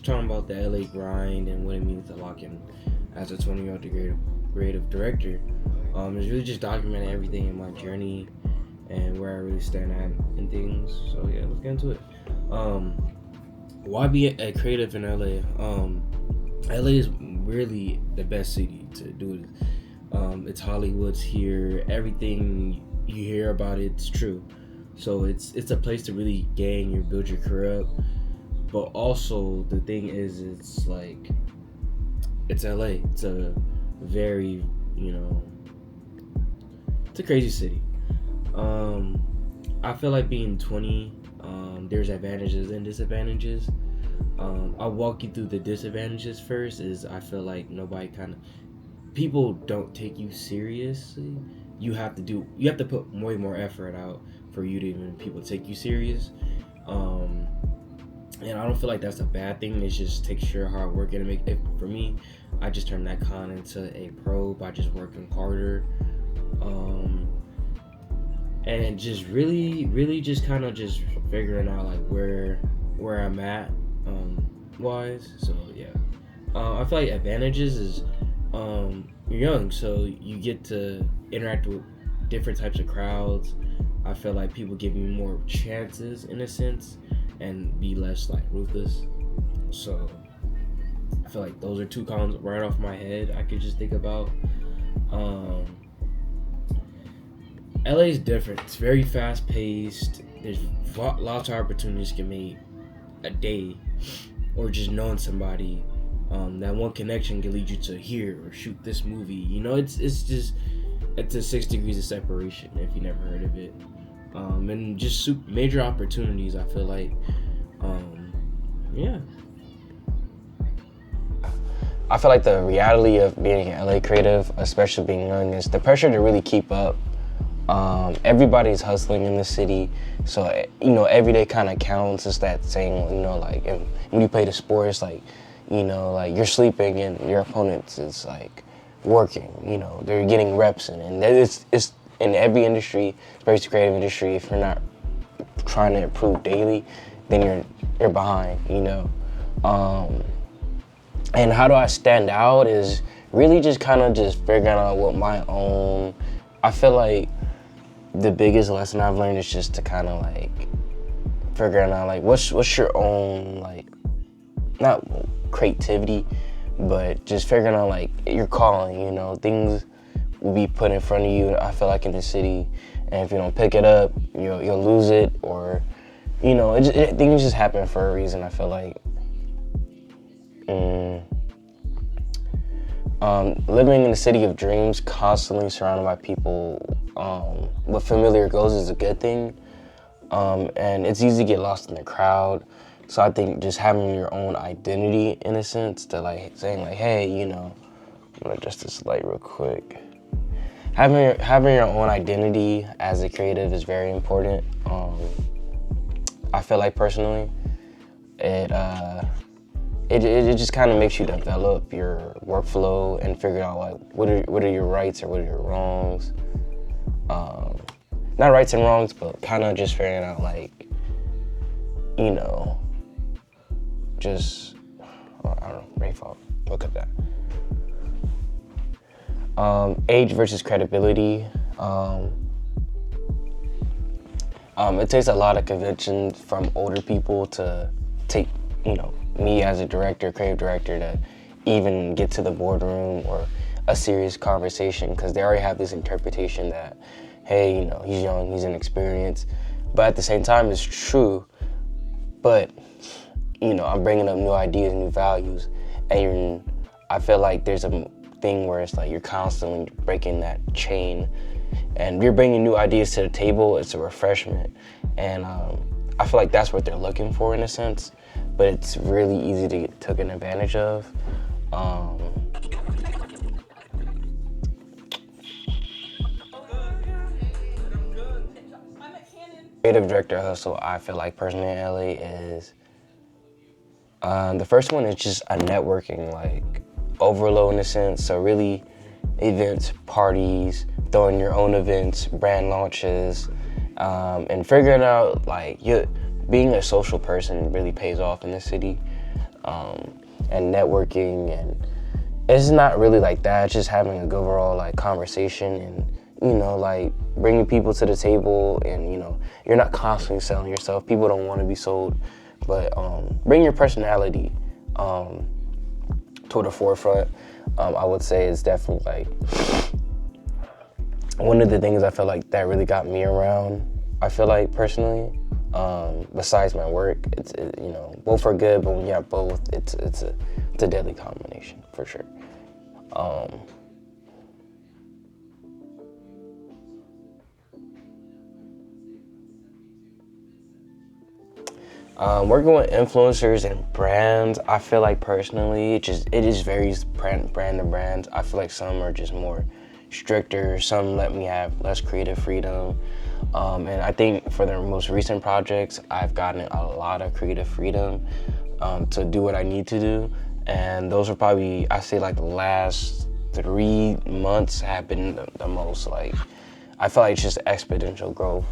talking about the LA grind and what it means to lock in as a 20-year-old creative director. It's really just documenting everything in my journey and where I really stand at and things. So yeah, let's get into it. Why be a creative in LA? LA is really the best city to do it. It's Hollywood's here. Everything you hear about it's true. So it's a place to really gain build your career up. But also the thing is, it's like it's LA. It's a very it's a crazy city. I feel like being 20, there's advantages and disadvantages. I'll walk you through the disadvantages first. Is I feel like people don't take you seriously. You have to put way more effort out for you to even people take you serious. And I don't feel like that's a bad thing. It just takes your hard work and make it. For me, I just turned that con into a pro by just working harder. And just really just kind of just figuring out like where I'm at wise. So yeah, I feel like advantages is you're young, so you get to interact with different types of crowds. I feel like people give you more chances in a sense and be less like ruthless. So I feel like those are two cons right off my head I could just think about. LA is different. It's very fast paced. There's lots of opportunities you can make a day, or just knowing somebody. That one connection can lead you to here or shoot this movie. It's a 6 degrees of separation if you never heard of it. And just major opportunities. I feel like, yeah. I feel like the reality of being an LA creative, especially being young, is the pressure to really keep up. Everybody's hustling in the city, so every day kind of counts. It's that saying, like when you play the sports, like like you're sleeping and your opponents is like working. They're getting reps in, and it's in every industry, especially creative industry. If you're not trying to improve daily, then you're behind. And how do I stand out is really just kind of just figuring out what my own. I feel like the biggest lesson I've learned is just to kind of like figuring out like what's your own like, not creativity, but just figuring out like your calling. Things will be put in front of you. I feel like in the city, and if you don't pick it up, you'll lose it, or things just happen for a reason. I feel like. Living in the city of dreams, constantly surrounded by people with familiar goals is a good thing, and it's easy to get lost in the crowd. So I think just having your own identity, in a sense, to like saying like, hey, I'm gonna adjust this light real quick. Having your own identity as a creative is very important. I feel like personally, it just kind of makes you develop your workflow and figure out like what are your rights or what are your wrongs. Not rights and wrongs, but kind of just figuring out like, just I don't know, rainfall. Look at that. Age versus credibility. It takes a lot of conviction from older people to take, me as a creative director, to even get to the boardroom or a serious conversation, because they already have this interpretation that, hey, he's young, he's inexperienced. But at the same time, it's true. But, I'm bringing up new ideas, new values, and I feel like there's a thing where it's like you're constantly breaking that chain, and you're bringing new ideas to the table. It's a refreshment, and I feel like that's what they're looking for in a sense. But it's really easy to get taken advantage of. Creative director hustle, I feel like personally in LA is, the first one is just a networking like overload in a sense. So really events, parties, throwing your own events, brand launches, and figuring out like being a social person really pays off in the city. and networking, and it's not really like that. It's just having a good overall like conversation, and like bringing people to the table, and you're not constantly selling yourself. People don't want to be sold, but bring your personality to the forefront. I would say is definitely like one of the things I feel like that really got me around. I feel like personally, besides my work, it's both are good, but when you have both, it's a deadly combination for sure. Working with influencers and brands, I feel like personally, it just varies brand to brand. I feel like some are just more stricter, some let me have less creative freedom. And I think for the most recent projects, I've gotten a lot of creative freedom to do what I need to do. And those are probably, I say like the last 3 months have been the most like, I feel like it's just exponential growth.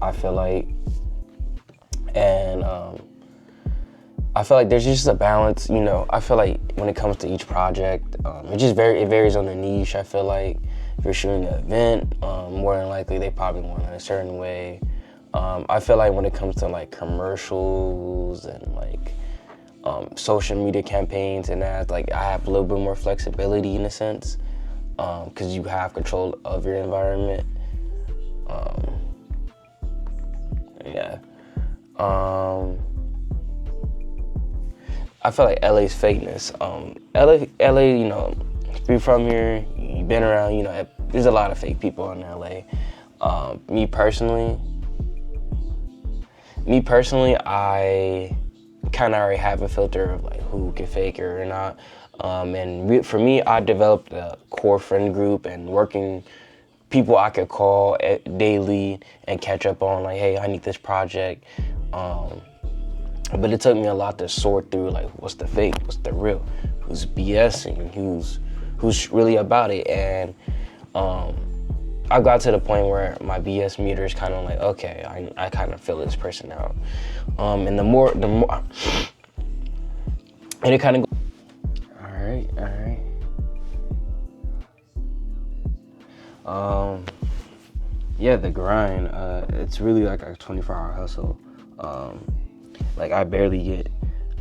I feel like, and I feel like there's just a balance, I feel like when it comes to each project, it varies on the niche. I feel like if you're shooting an event, more than likely they probably want it a certain way. I feel like when it comes to like commercials and like social media campaigns and that, like I have a little bit more flexibility in a sense, because you have control of your environment. Yeah. I feel like LA's Fadness. LA, if you're from here, you've been around, there's a lot of fake people in LA. Me personally, I kind of already have a filter of like who can fake it or not. For me, I developed a core friend group and working people I could call daily and catch up on like, hey, I need this project. But it took me a lot to sort through like what's the fake, what's the real, who's BSing, who's really about it. And I got to the point where my BS meter is kind of like, okay, I kind of fill this person out. And the more, and it kind of. All right. Yeah, the grind. It's really like a 24-hour hustle. Like I barely get,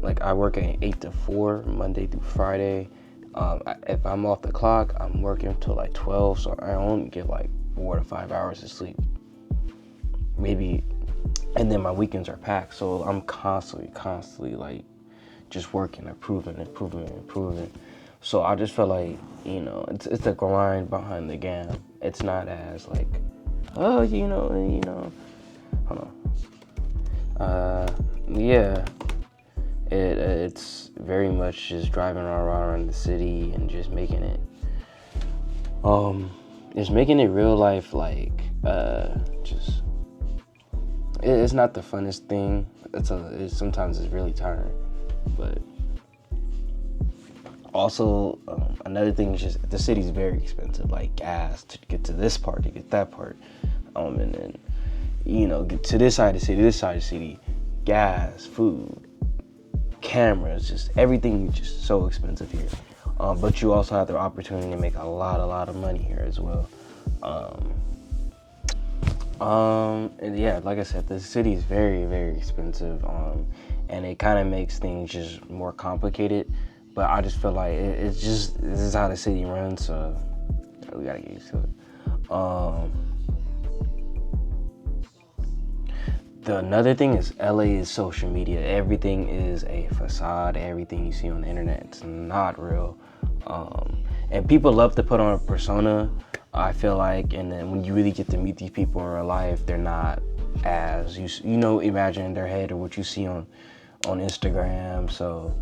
like I work at 8 to 4, Monday through Friday. If I'm off the clock, I'm working until like 12, so I only get like 4 to 5 hours of sleep. Maybe, and then my weekends are packed, so I'm constantly like just working, improving. So I just feel like, it's the grind behind the game. It's not as like, oh, hold on. Yeah, it's very much just driving around the city and just making it, real life, like, it's not the funnest thing. Sometimes it's really tiring, but also, another thing is just the city's very expensive, like gas to get to this part, to get that part, and then, get to this side of the city, gas, food, cameras, just everything is just so expensive here. But you also have the opportunity to make a lot of money here as well. And yeah, like I said, the city is very, very expensive, and it kind of makes things just more complicated. But I just feel like this is how the city runs, so we gotta get used to it. Another thing is LA is social media. Everything is a facade. Everything you see on the internet, it's not real. And people love to put on a persona, I feel like, and then when you really get to meet these people in real life, they're not as imagine in their head or what you see on Instagram. So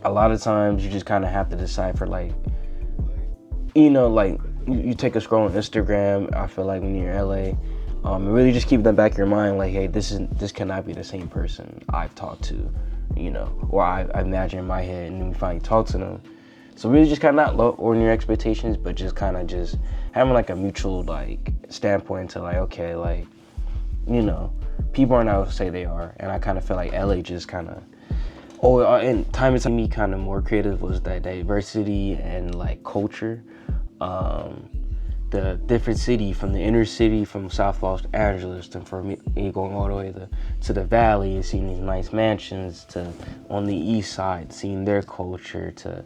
a lot of times you just kind of have to decipher, like, like you take a scroll on Instagram. I feel like when you're in LA, really just keep in the back of your mind, like, hey, this cannot be the same person I've talked to, or I imagine in my head, and then we finally talk to them. So really just kind of not lowering your expectations, but just kind of just having like a mutual like standpoint to like, okay, like, people aren't how to say they are. And I kind of feel like LA just kind of Oh, and time and time me kind of more creative was that diversity and like culture. Um, the different city, from the inner city, from South Los Angeles, to for me going all the way to the valley and seeing these nice mansions, to on the east side seeing their culture, to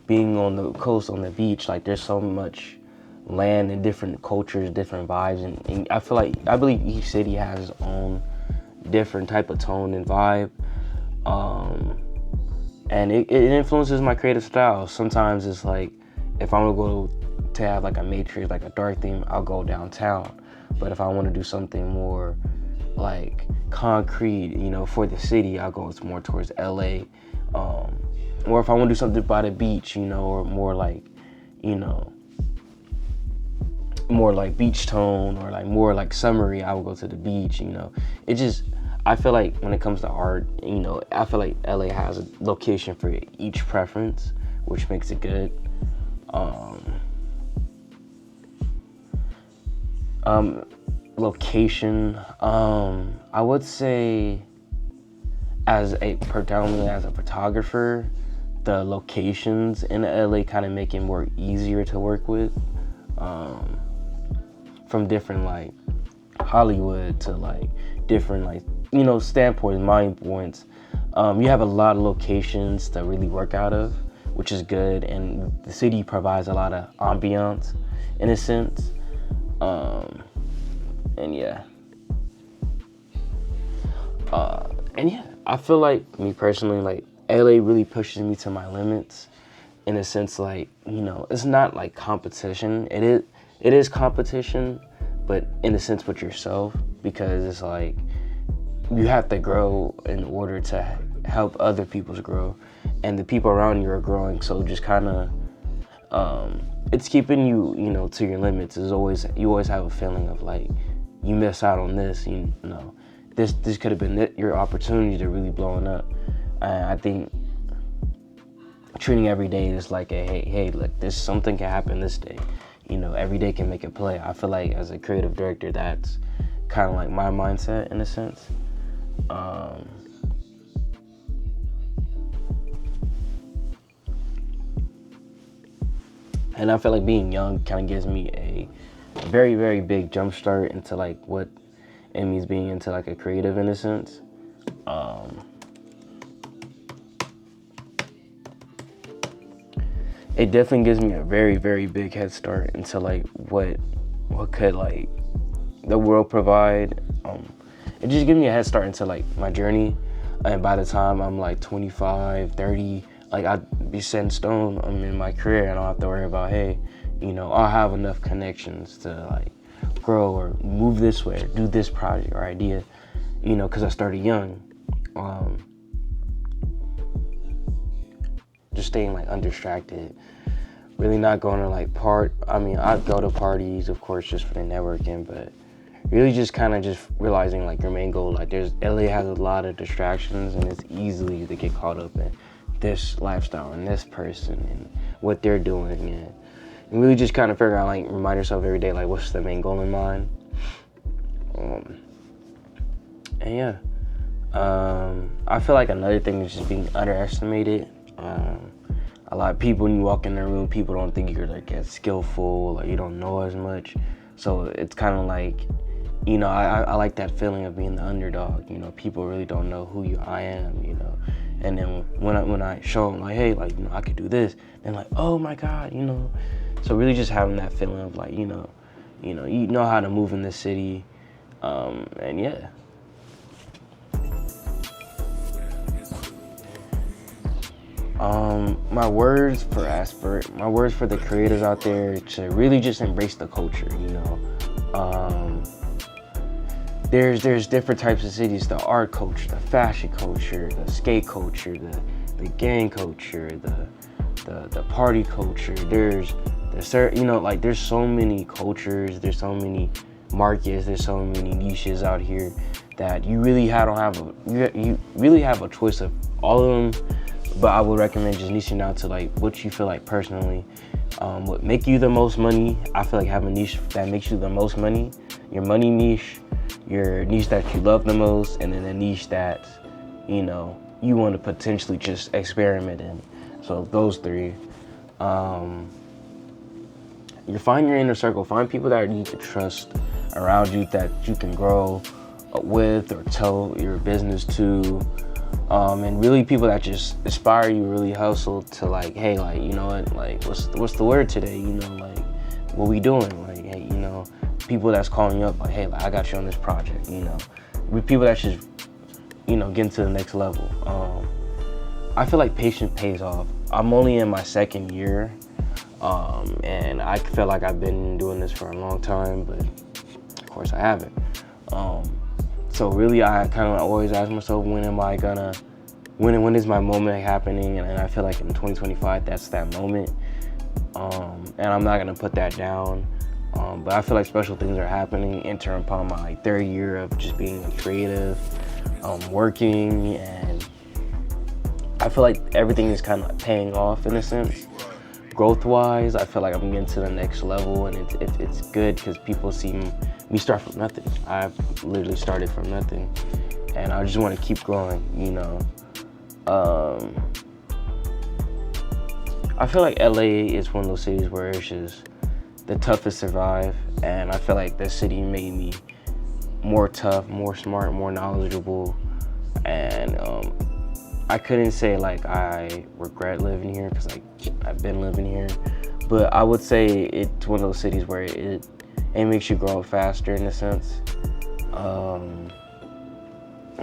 being on the coast on the beach. Like there's so much land and different cultures, different vibes, and I believe each city has its own different type of tone and vibe. Um, and it influences my creative style. Sometimes it's like if I'm gonna go to have like a matrix, like a dark theme, I'll go downtown. But if I want to do something more like concrete, for the city, I'll go more towards LA. Or if I want to do something by the beach, or more like, you know, more like beach tone or like more like summery, I would go to the beach. It just, I feel like when it comes to art, I feel like LA has a location for each preference, which makes it good. Location, I would say predominantly as a photographer, the locations in LA kind of make it more easier to work with. From different like Hollywood to like different like standpoints, mind points. You have a lot of locations to really work out of, which is good, and the city provides a lot of ambiance in a sense. And yeah. I feel like me personally, like LA really pushes me to my limits in a sense, like, it's not like competition. It is competition, but in a sense with yourself, because it's like you have to grow in order to help other people's grow, and the people around you are growing. So just kind of, it's keeping you, to your limits. You always have a feeling of like, you miss out on this, this could have been your opportunity to really blowing up. I think treating every day is like hey, look, this something can happen this day. Every day can make a play. I feel like as a creative director, that's kind of like my mindset in a sense. And I feel like being young kind of gives me a very, very big jump start into like what it means being into like a creative in a sense. It definitely gives me a very, very big head start into like what could like the world provide. It just gives me a head start into like my journey, and by the time I'm like 25, 30, like I'd be set in stone. I'm in my career, and I don't have to worry about, hey, I'll have enough connections to like grow or move this way or do this project or idea, because I started young. Just staying like undistracted, really not going to like I'd go to parties, of course, just for the networking, but really just kind of just realizing like your main goal, like LA has a lot of distractions, and it's easily to get caught up in this lifestyle and this person and what they're doing, and really just kind of figure out, like, remind yourself every day, like, what's the main goal in mind. And yeah, I feel like another thing is just being underestimated. A lot of people, when you walk in the room, people don't think you're like as skillful, or you don't know as much. So it's kind of like, I like that feeling of being the underdog. People really don't know who I am. And then when I show them like, hey, like, I could do this, they're like, oh my God, So really just having that feeling of like, you know how to move in this city, and yeah. My words for the creators out there, to really just embrace the culture. There's different types of cities: the art culture, the fashion culture, the skate culture, the gang culture, the party culture. There's so many cultures, there's so many markets, there's so many niches out here that you really you really have a choice of all of them. But I would recommend just niching down to like what you feel like personally, what make you the most money. I feel like having a niche that makes you the most money, your money niche, your niche that you love the most, and then a niche that you want to potentially just experiment in. So those three. You find your inner circle. Find people that you can trust around you that you can grow with or tell your business to. And really people that just inspire you, really hustle to like, hey, like, you know what, like, what's the word today? You know, like, what we doing? Like, hey, you know, people that's calling you up, like, hey, like, I got you on this project, you know. With people that just, you know, getting to the next level. I feel like patience pays off. I'm only in my second year, and I feel like I've been doing this for a long time, but of course I haven't. So really, I kind of always ask myself, when is my moment happening? And I feel like in 2025, that's that moment. And I'm not gonna put that down. But I feel like special things are happening, entering upon my like, third year of just being a creative, working, and I feel like everything is kind of paying off in a sense. Growth-wise, I feel like I'm getting to the next level, and it's good because people see me start from nothing. I've literally started from nothing, and I just want to keep growing, you know. I feel like LA is one of those cities where it's just the toughest survive, and I feel like this city made me more tough, more smart, more knowledgeable, and I couldn't say like I regret living here because like I've been living here, but I would say it's one of those cities where it makes you grow up faster in a sense.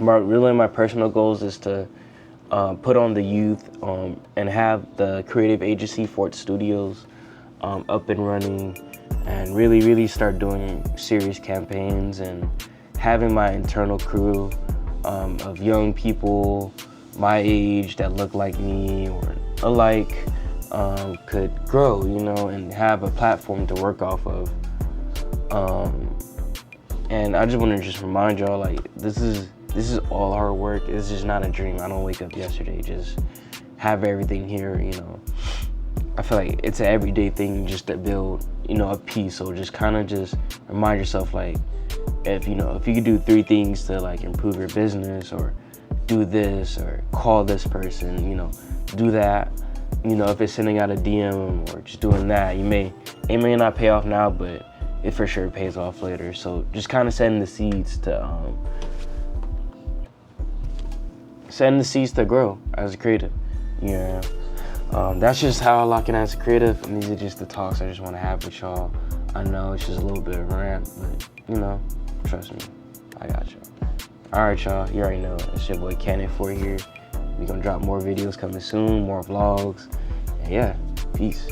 My personal goals is to put on the youth and have the creative agency Fort Studios up and running, and really start doing serious campaigns and having my internal crew of young people my age that look like me or alike could grow, you know, and have a platform to work off of. And I just want to just remind y'all, like, this is all hard work. It's just not a dream. I don't wake up yesterday, just have everything here, you know. I feel like it's an everyday thing just to build, you know, a piece. So just kind of just remind yourself, like, if you could do 3 things to like improve your business, or do this, or call this person, you know, do that. You know, if it's sending out a DM or just doing that, it may not pay off now, but it for sure pays off later. So just kind of setting the seeds to grow as a creative. Yeah. That's just how I lock in as a creative, and these are just the talks I just want to have with y'all. I know it's just a little bit of a rant, but you know, trust me, I got y'all. Alright y'all, you already know, it's your boy Cannon 4 here. We gonna drop more videos coming soon, more vlogs, and yeah, peace.